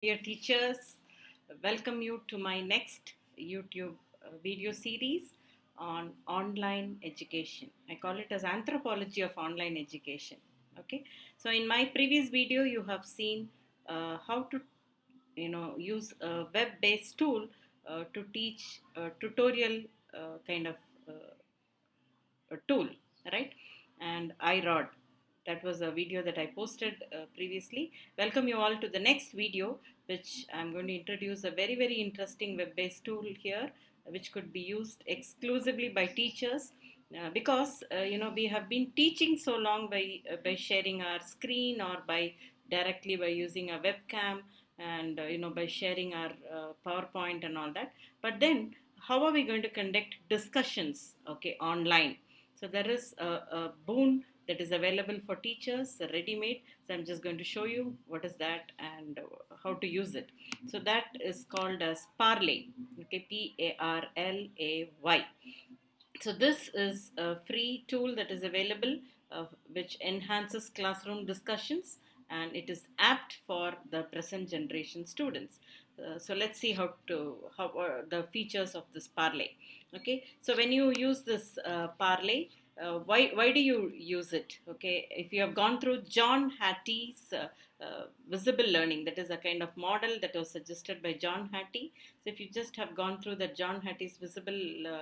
Dear teachers, welcome you to my next YouTube video series on online education. I call it as anthropology of online education. Okay, so in my previous video, you have seen how to use a web-based tool to teach a tutorial kind of a tool, right? And iRod. That was a video that I posted previously. Welcome you all to the next video, which I'm going to introduce a very interesting web-based tool here, which could be used exclusively by teachers. Because we have been teaching so long by sharing our screen or by directly by using a webcam and by sharing our PowerPoint and all that. But then how are we going to conduct discussions, okay, online? So there is a boon that is available for teachers, ready-made. So I'm just going to show you what is that and how to use it. So that is called as PARLAY, okay, PARLAY. So this is a free tool that is available, which enhances classroom discussions, and it is apt for the present generation students. So let's see how the features of this Parlay. Okay, so when you use this Parlay, why do you use it? Okay, if you have gone through John Hattie's visible learning, that is a kind of model that was suggested by John Hattie. So if you just have gone through the John Hattie's visible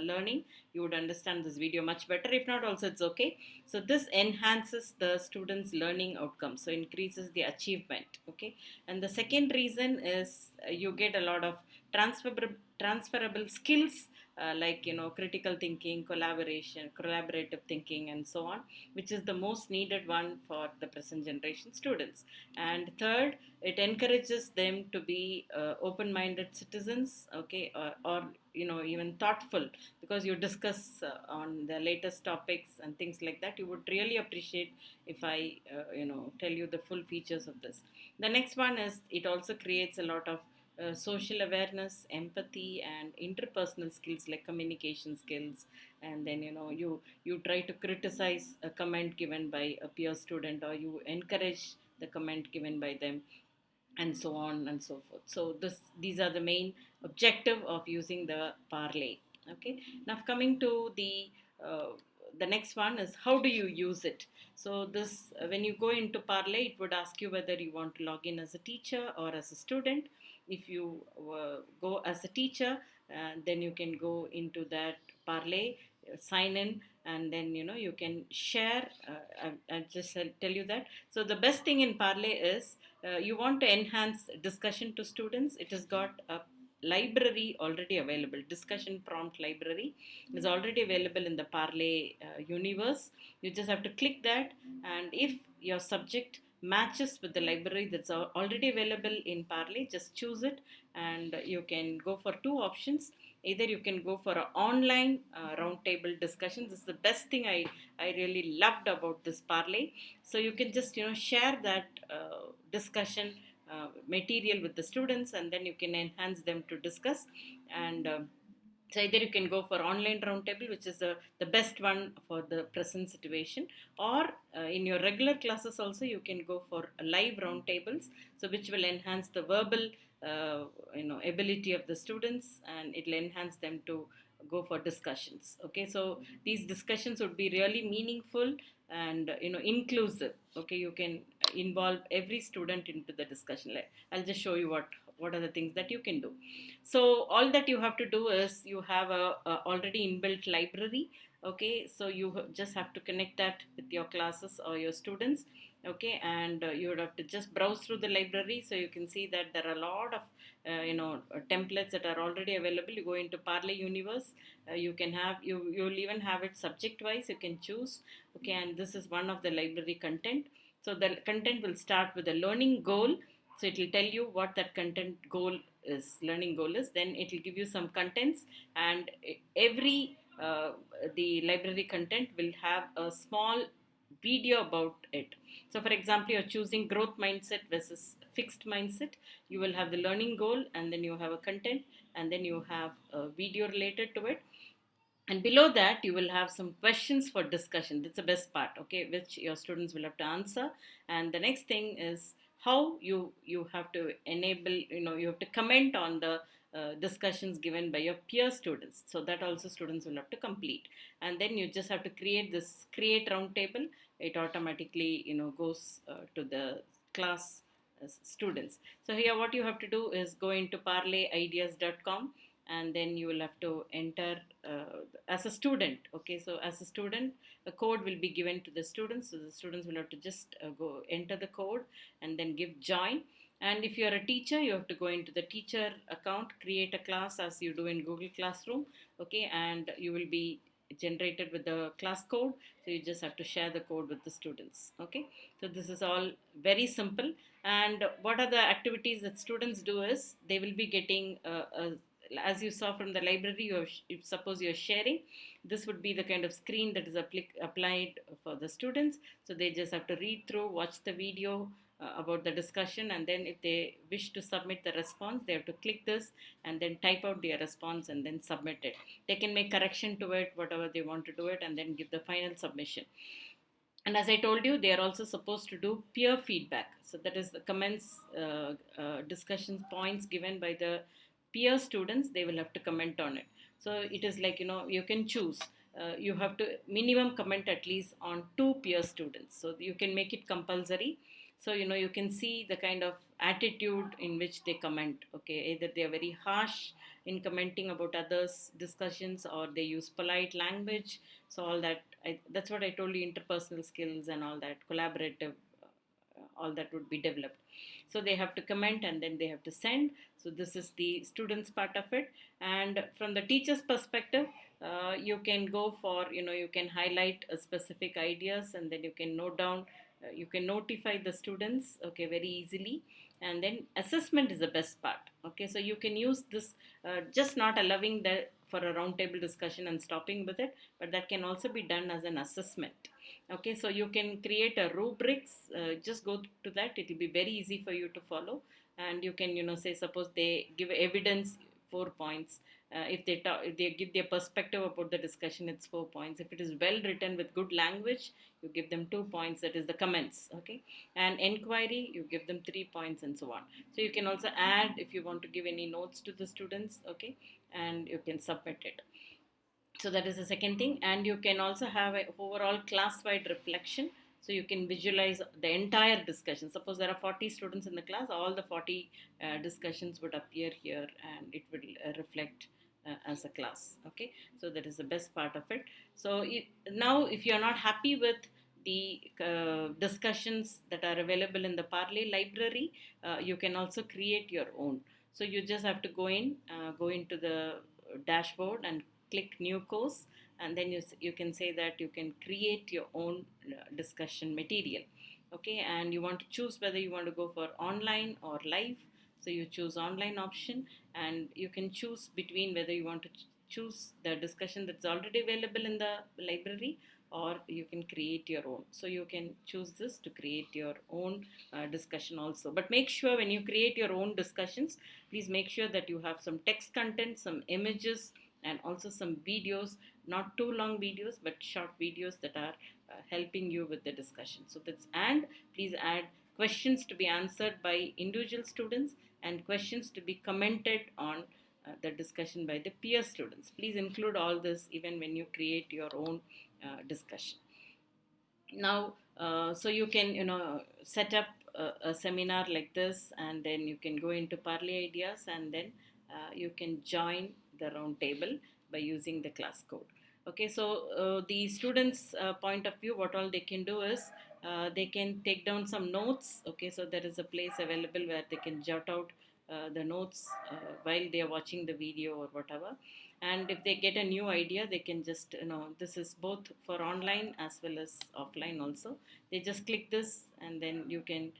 learning, you would understand this video much better. If not, also it's okay. So this enhances the students' learning outcomes, so increases the achievement. Okay, and the second reason is you get a lot of transferable skills, like critical thinking, collaborative thinking, and so on, which is the most needed one for the present generation students. And third, it encourages them to be open-minded citizens, okay, or even thoughtful, because you discuss on the latest topics and things like that. You would really appreciate if I tell you the full features of this. The next one is it also creates a lot of social awareness, empathy, and interpersonal skills like communication skills. And then you try to criticize a comment given by a peer student, or you encourage the comment given by them, and so on and so forth. So these are the main objective of using the Parlay. Okay, now coming to uh, the next one is how do you use it. So this when you go into Parlay, it would ask you whether you want to log in as a teacher or as a student. If you go as a teacher, then you can go into that Parlay, sign in, and then you can share. I just tell you that. So the best thing in Parlay is you want to enhance discussion to students. It has got a library already available. Discussion prompt library is already available in the Parlay universe. You just have to click that, and if your subject matches with the library that's already available in Parlay, just choose it, and you can go for two options. Either you can go for an online roundtable discussion. This is the best thing I really loved about this Parlay. So you can just share that discussion material with the students, and then you can enhance them to discuss. And so either you can go for online roundtable, which is the best one for the present situation, or in your regular classes also you can go for live roundtables, so which will enhance the verbal ability of the students, and it will enhance them to go for discussions. Okay, so these discussions would be really meaningful and inclusive. Okay, you can involve every student into the discussion. Like, I'll just show you what are the things that you can do. So all that you have to do is you have a already inbuilt library. Okay, so you just have to connect that with your classes or your students. Okay, and you would have to just browse through the library, so you can see that there are a lot of templates that are already available. You go into Parlay universe, you can have you'll even have it subject wise, you can choose. Okay, and this is one of the library content. So the content will start with a learning goal, so it will tell you what that content goal is, learning goal is. Then it will give you some contents, and every the library content will have a small video about it. So for example, you're choosing growth mindset versus fixed mindset. You will have the learning goal, and then you have a content, and then you have a video related to it, and below that you will have some questions for discussion. That's the best part, okay, which your students will have to answer. And the next thing is how you have to enable, you have to comment on the discussions given by your peer students. So that also students will have to complete, and then you just have to create roundtable. It automatically goes to the class students. So here what you have to do is go into parlayideas.com, and then you will have to enter as a student. Okay, so as a student, a code will be given to the students, so the students will have to just go enter the code and then give join. And if you are a teacher, you have to go into the teacher account, create a class as you do in Google Classroom. Okay, and you will be generated with the class code, so you just have to share the code with the students. Okay, so this is all very simple. And what are the activities that students do is they will be getting as you saw from the library, if suppose you're sharing, this would be the kind of screen that is applied for the students. So they just have to read through, watch the video about the discussion, and then if they wish to submit the response, they have to click this and then type out their response and then submit it. They can make correction to it, whatever they want to do it, and then give the final submission. And as I told you, they are also supposed to do peer feedback. So that is the comments, discussions points given by the peer students, they will have to comment on it. So it is like, you can choose. You have to minimum comment at least on 2 peer students. So you can make it compulsory. So, you can see the kind of attitude in which they comment. Okay, either they are very harsh in commenting about others' discussions, or they use polite language. So all that, that's what I told you, interpersonal skills and all that, collaborative, all that would be developed. So they have to comment and then they have to send. So this is the students part of it. And from the teacher's perspective, you can go for, you can highlight specific ideas, and then you can note down, you can notify the students, okay, very easily. And then assessment is the best part. Okay, so you can use this, just not allowing the for a roundtable discussion and stopping with it, but that can also be done as an assessment. Okay, so you can create a rubrics, just go to that, it will be very easy for you to follow. And you can, say suppose they give evidence, 4 points. If they give their perspective about the discussion, it's 4 points. If it is well written with good language, you give them 2 points, that is the comments. Okay, and inquiry, you give them 3 points, and so on. So you can also add if you want to give any notes to the students. Okay, and you can submit it. So that is the second thing. And you can also have a overall class-wide reflection. So you can visualize the entire discussion. Suppose there are 40 students in the class, all the 40 discussions would appear here, and it will reflect as a class. Okay, so that is the best part of it. So now if you are not happy with the discussions that are available in the Parlay library, you can also create your own. So you just have to go into the dashboard and click new course, and then you can say that you can create your own discussion material. Okay, and you want to choose whether you want to go for online or live. So you choose online option, and you can choose between whether you want to choose the discussion that's already available in the library, or you can create your own. So you can choose this to create your own discussion also. But make sure when you create your own discussions, please make sure that you have some text content, some images, and also some videos, not too long videos, but short videos that are helping you with the discussion. So that's, and please add questions to be answered by individual students and questions to be commented on the discussion by the peer students. Please include all this even when you create your own discussion. Now, so you can, set up a seminar like this, and then you can go into Parlay Ideas, and then you can join the round table by using the class code. Okay, so the students' point of view, what all they can do is they can take down some notes. Okay, so there is a place available where they can jot out the notes while they are watching the video or whatever. And if they get a new idea, they can just, this is both for online as well as offline also. They just click this, and then you can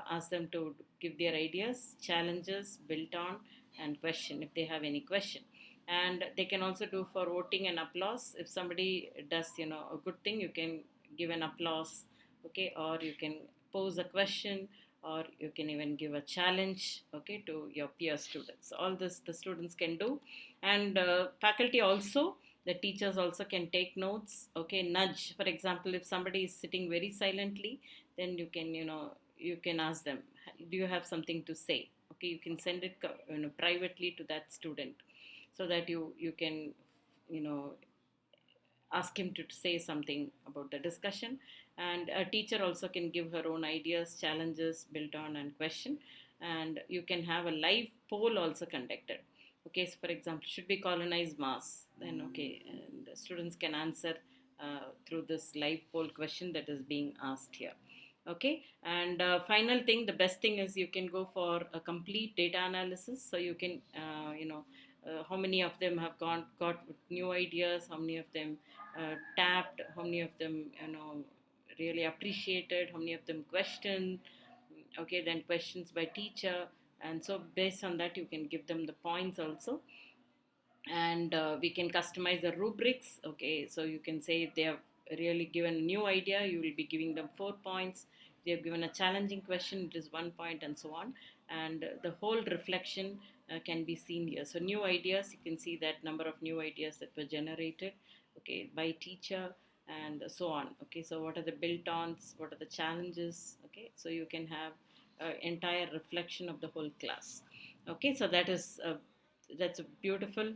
ask them to give their ideas, challenges, built on, and question if they have any question. And they can also do for voting and applause. If somebody does, a good thing, you can give an applause. Okay, or you can pose a question, or you can even give a challenge, okay, to your peer students. All this the students can do. And faculty also, the teachers also can take notes. Okay, nudge, for example, if somebody is sitting very silently, then you can, you can ask them, do you have something to say? Okay, you can send it privately to that student, so that you can you know ask him to say something about the discussion. And a teacher also can give her own ideas, challenges built on and question. And you can have a live poll also conducted. Okay, so for example, should we colonize Mars? Then okay, and the students can answer through this live poll question that is being asked here. Okay, and final thing, the best thing is you can go for a complete data analysis. So you can how many of them have got new ideas, how many of them tapped, how many of them really appreciated, how many of them questioned. Okay, then questions by teacher. And so based on that you can give them the points also. And we can customize the rubrics. Okay, so you can say if they have really given a new idea, you will be giving them 4 points. If they have given a challenging question, it is 1 point, and so on. And the whole reflection can be seen here. So new ideas, you can see that number of new ideas that were generated, okay, by teacher, and so on. Okay, so what are the built-ons, what are the challenges? Okay, so you can have entire reflection of the whole class. Okay, so that's a beautiful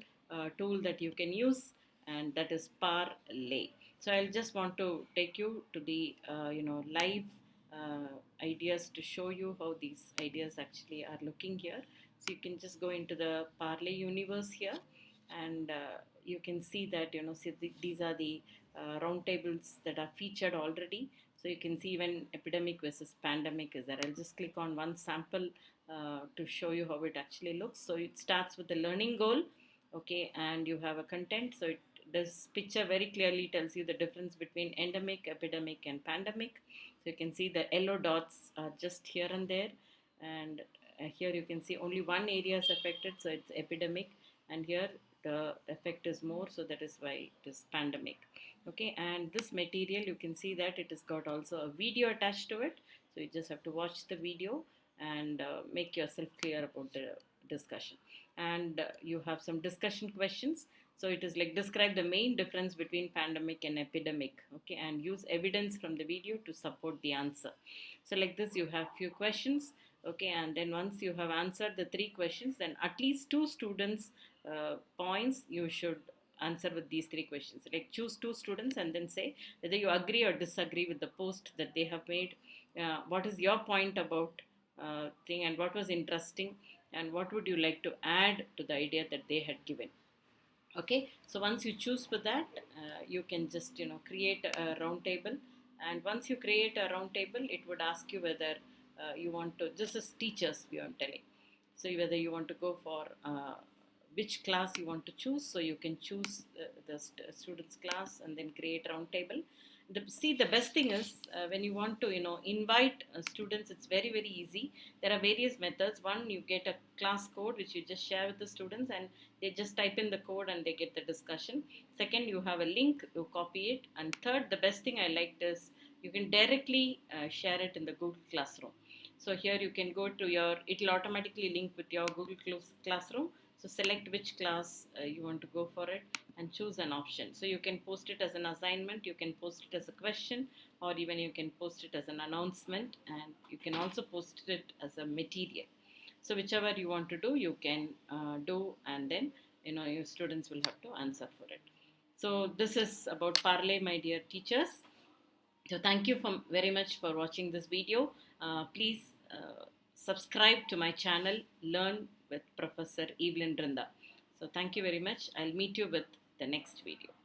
tool that you can use, and that is PARLAY. So I'll just want to take you to the live ideas to show you how these ideas actually are looking here. So you can just go into the PARLAY universe here, and you can see that these are the roundtables that are featured already. So you can see even epidemic versus pandemic is there. I'll just click on one sample to show you how it actually looks. So it starts with the learning goal, okay, and you have a content. So this picture very clearly tells you the difference between endemic, epidemic, and pandemic. So you can see the yellow dots are just here and there, and here you can see only one area is affected, so it's epidemic, and here the effect is more, so that is why it is pandemic. Okay, and this material, you can see that it has got also a video attached to it. So you just have to watch the video and make yourself clear about the discussion. And you have some discussion questions. So it is like, describe the main difference between pandemic and epidemic, okay, and use evidence from the video to support the answer. So like this, you have few questions, okay, and then once you have answered the 3 questions, then at least 2 students points you should answer with these 3 questions. Like, choose 2 students and then say whether you agree or disagree with the post that they have made. What is your point about thing, and what was interesting, and what would you like to add to the idea that they had given. Okay, so once you choose for that, you can just create a round table. And once you create a round table, it would ask you whether you want to, this is teachers we are telling, so whether you want to go for which class you want to choose. So you can choose the students class and then create round table. The best thing is when you want to invite students, it's very easy. There are various methods. One, you get a class code which you just share with the students, and they just type in the code and they get the discussion. Second, you have a link, you copy it. And third, the best thing I liked is you can directly share it in the Google Classroom. So here you can go to your, it will automatically link with your Google Classroom. So select which class you want to go for it and choose an option. So you can post it as an assignment, you can post it as a question, or even you can post it as an announcement, and you can also post it as a material. So whichever you want to do, you can do, and then your students will have to answer for it. So this is about Parley, my dear teachers. So thank you very much for watching this video. Please subscribe to my channel, Learn with Professor Evelyn Drinda. So thank you very much. I'll meet you with the next video.